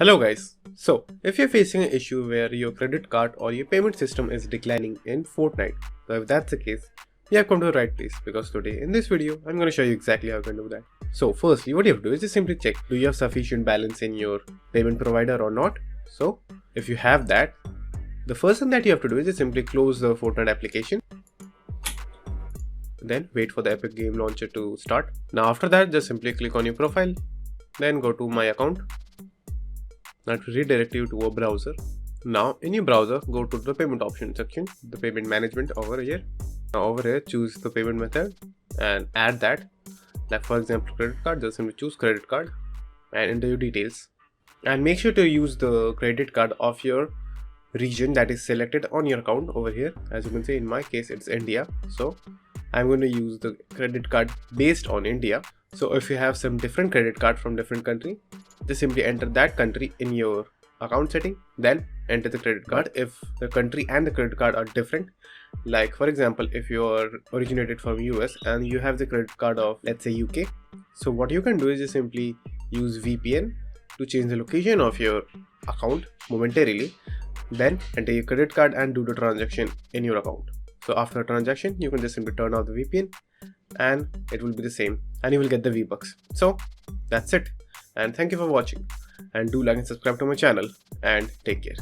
Hello guys. So, if you're facing an issue where your credit card or your payment system is declining in Fortnite, so if that's the case, you have come to the right place because today in this video, I'm going to show you exactly how you can do that. So firstly, what you have to do is just simply check, do you have sufficient balance in your payment provider or not? So, if you have that, the first thing that you have to do is just simply close the Fortnite application. Then wait for the Epic Game Launcher to start. Now after that, just simply click on your profile, then go to My Account. That will redirect you to a browser. Now in your browser, go to the payment option section, the payment management over here. Now over here, choose the payment method and add that. Like for example, credit card, just simply choose credit card and enter your details. And make sure to use the credit card of your region that is selected on your account over here. As you can see, in my case, it's India. So I'm going to use the credit card based on India. So if you have some different credit card from different country, just simply enter that country in your account setting, then enter the credit card if the country and the credit card are different. Like for example, if you are originated from US and you have the credit card of, let's say, UK, so what you can do is just simply use VPN to change the location of your account momentarily, then enter your credit card and do the transaction in your account. So after a transaction, you can just simply turn off the VPN and it will be the same and you will get the V-Bucks. So that's it, and thank you for watching, and do like and subscribe to my channel, and take care.